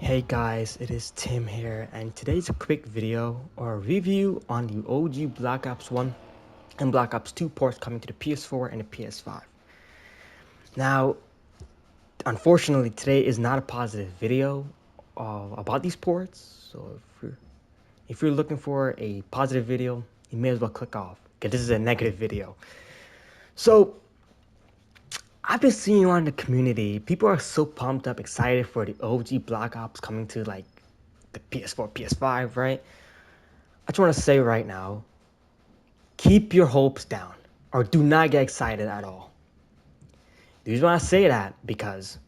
Hey guys, it is Tim here, and today's a quick video or review on the OG Black Ops 1 and Black Ops 2 ports coming to the PS4 and the PS5. Now, unfortunately, today is not a positive video about these ports, so if you're looking for a positive video, you may as well click off, because this is a negative video. So, I've been seeing around the community, people are so pumped up, excited for the OG Black Ops coming to like the PS4, PS5, right? I just want to say right now, keep your hopes down or do not get excited at all. The reason why I say that because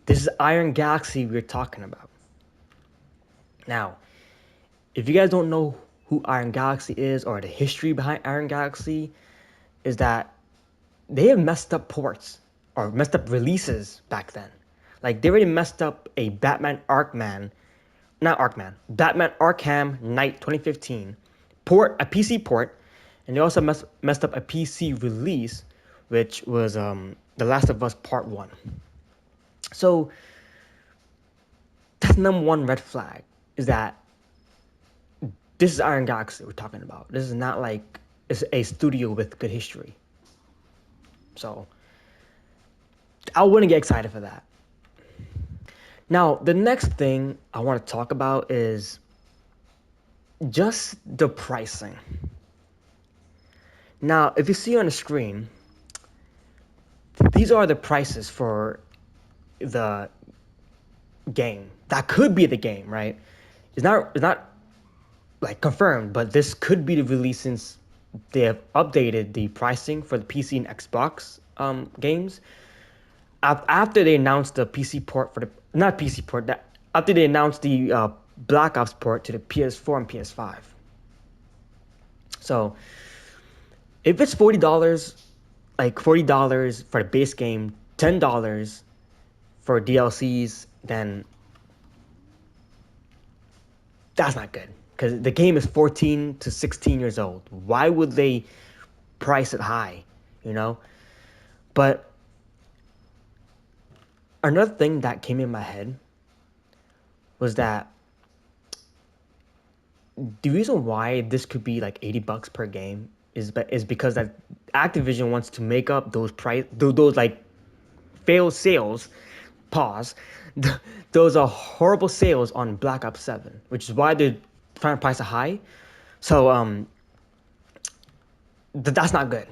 this is Iron Galaxy we're talking about. Now, if you guys don't know who Iron Galaxy is or the history behind Iron Galaxy, is that they have messed up ports or messed up releases back then. Like they already messed up a Batman Arkham Knight 2015 port, a PC port, and they also messed up a PC release, which was The Last of Us Part 1. So that's number one red flag, is that this is Iron Galaxy we're talking about. This is not like it's a studio with good history. So I wouldn't get excited for that. Now, the next thing I want to talk about is just the pricing. Now, if you see on the screen, these are the prices for the game. That could be the game, right? It's not like confirmed, but this could be the release since they have updated the pricing for the PC and Xbox games. After they announced the PC port for the not PC port, that after they announced the Black Ops port to the PS4 and PS5. So if it's $40, like $40 for the base game, $10 for DLCs, then that's not good. Because the game is 14 to 16 years old. Why would they price it high, you know? But another thing that came in my head was that the reason why this could be like $80 per game is because that Activision wants to make up those like failed sales. Pause. Those are horrible sales on Black Ops 7, which is why they're trying to price it high. So that's not good.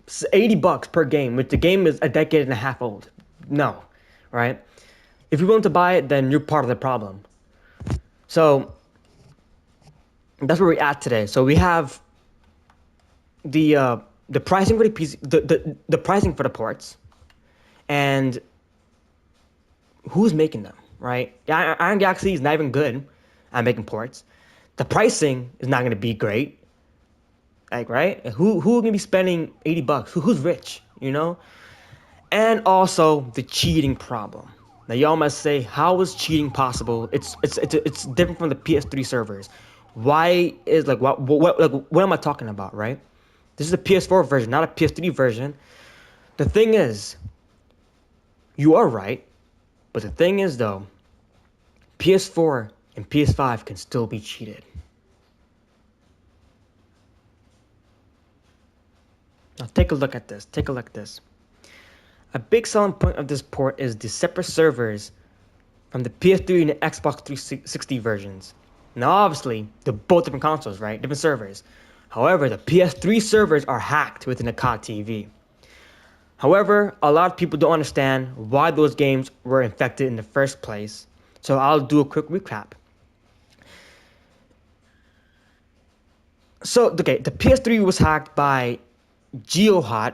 It's $80 per game, which the game is a decade and a half old. No, right? If you're willing to buy it, then you're part of the problem. So that's where we're at today. So we have the pricing for the PC, the pricing for the ports, and who's making them, right? Iron Galaxy is not even good at making ports. The pricing is not going to be great. Like, right? Who gonna be spending $80? Who's rich, you know? And also the cheating problem. Now y'all must say, how is cheating possible? It's different from the PS3 servers. Why is what am I talking about, right? This is a PS4 version, not a PS3 version. The thing is, you are right, but the thing is though, PS4 and PS5 can still be cheated. Now take a look at this. Take a look at this. A big selling point of this port is the separate servers from the PS3 and the Xbox 360 versions. Now obviously, they're both different consoles, right? Different servers. However, the PS3 servers are hacked within the COD TV. However, a lot of people don't understand why those games were infected in the first place. So I'll do a quick recap. So, okay, the PS3 was hacked by GeoHot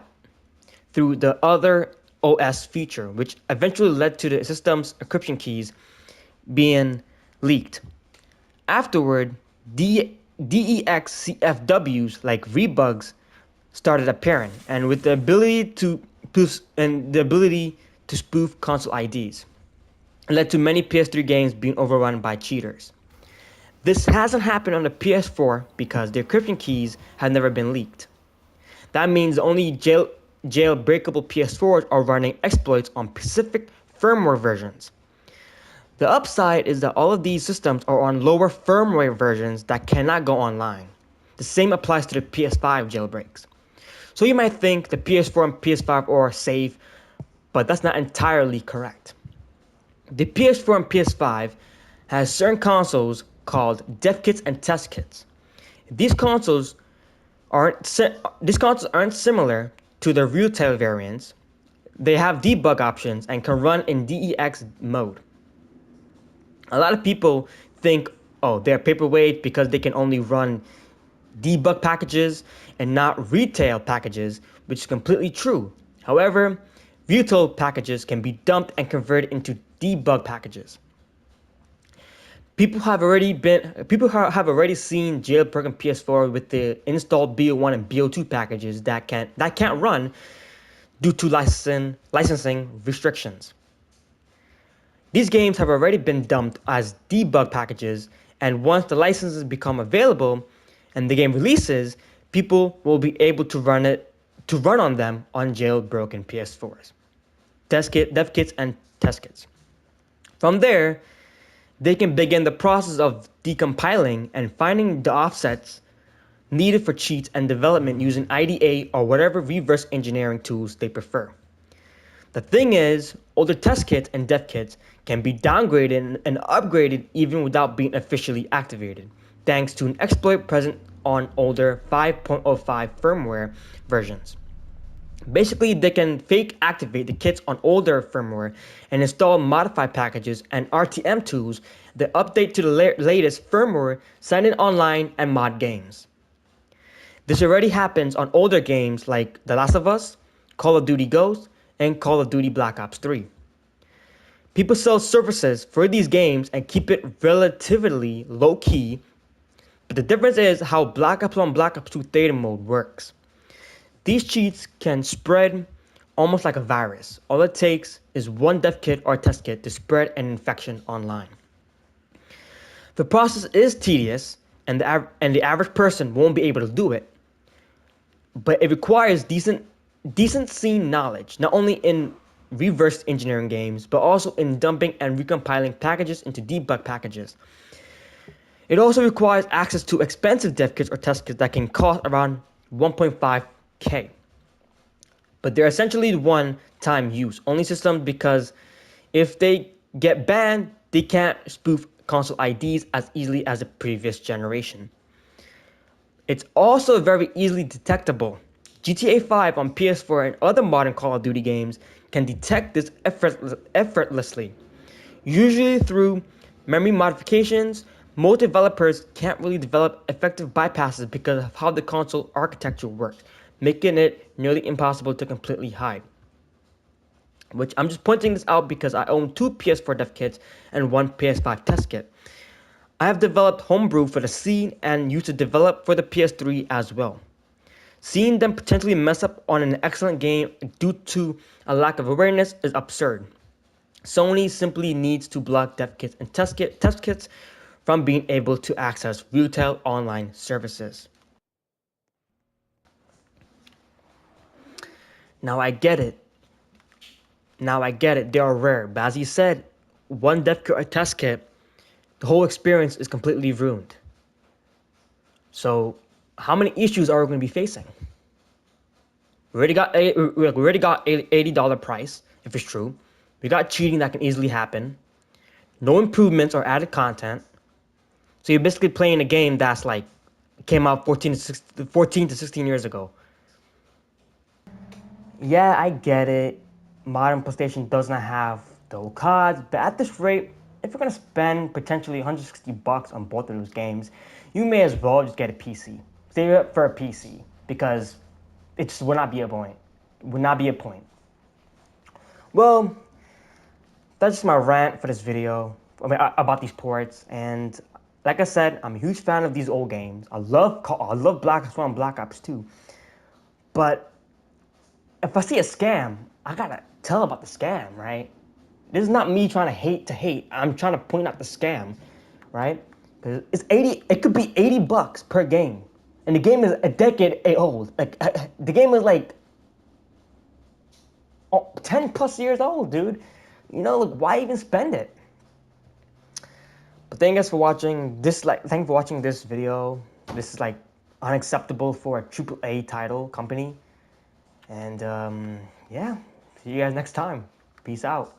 through the other OS feature, which eventually led to the system's encryption keys being leaked. Afterward, DEXCFWs like rebugs started appearing, and with the ability to spoof console IDs, it led to many PS3 games being overrun by cheaters. This hasn't happened on the PS4 because the encryption keys have never been leaked. That means only jailbreakable PS4s are running exploits on specific firmware versions. The upside is that all of these systems are on lower firmware versions that cannot go online. The same applies to the PS5 jailbreaks. So you might think the PS4 and PS5 are safe, but that's not entirely correct. The PS4 and PS5 has certain consoles called dev kits and test kits. These consoles aren't similar to the retail variants. They have debug options and can run in DEX mode. A lot of people think, oh, they're paperweight because they can only run debug packages and not retail packages, which is completely true. However, retail packages can be dumped and converted into debug packages. People have already seen jailbroken PS4 with the installed BO1 and BO2 packages that can't run due to licensing restrictions. These games have already been dumped as debug packages, and once the licenses become available and the game releases, people will be able to run on them on jailbroken PS4s. Dev kits and test kits. From there, they can begin the process of decompiling and finding the offsets needed for cheats and development using IDA or whatever reverse engineering tools they prefer. The thing is, older test kits and dev kits can be downgraded and upgraded even without being officially activated, thanks to an exploit present on older 5.05 firmware versions. Basically, they can fake activate the kits on older firmware and install modified packages and RTM tools that update to the latest firmware, sign in online, and mod games. This already happens on older games like The Last of Us, Call of Duty Ghosts, and Call of Duty Black Ops 3. People sell services for these games and keep it relatively low-key, but the difference is how Black Ops 1 Black Ops 2 Theta mode works. These cheats can spread almost like a virus. All it takes is one dev kit or test kit to spread an infection online. The process is tedious, and the average person won't be able to do it, but it requires decent scene knowledge, not only in reverse engineering games, but also in dumping and recompiling packages into debug packages. It also requires access to expensive dev kits or test kits that can cost around 1.5K. But they're essentially one-time use only systems because if they get banned, they can't spoof console IDs as easily as the previous generation. It's also very easily detectable. GTA 5 on PS4 and other modern Call of Duty games can detect this effortlessly. Usually through memory modifications, most developers can't really develop effective bypasses because of how the console architecture works, making it nearly impossible to completely hide. Which I'm just pointing this out because I own 2 PS4 dev kits and 1 PS5 test kit. I have developed Homebrew for the scene and used to develop for the PS3 as well. Seeing them potentially mess up on an excellent game due to a lack of awareness is absurd. Sony simply needs to block dev kits and test kits from being able to access retail online services. Now I get it. They are rare, but as you said, one dev kit or test kit, the whole experience is completely ruined. So, how many issues are we going to be facing? We already got $80 price, if it's true. We got cheating that can easily happen. No improvements or added content. So you're basically playing a game that's like came out 14 to 16 years ago. Yeah, I get it. Modern PlayStation does not have the cards, but at this rate, if you're gonna spend potentially $160 on both of those games, you may as well just get a PC. Save it for a PC because it just would not be a point. Well, that's just my rant for this video. About these ports, and like I said, I'm a huge fan of these old games. I love Black Ops 1 and Black Ops 2. But if I see a scam, I gotta tell about the scam, right? This is not me trying to hate. I'm trying to point out the scam, right? Because it could be $80 per game. And the game is a decade old. Like the game is like 10 plus years old, dude. You know, like, why even spend it? But thank you guys for watching this. Thank you for watching this video. This is like unacceptable for a AAA title company. And yeah, see you guys next time. Peace out.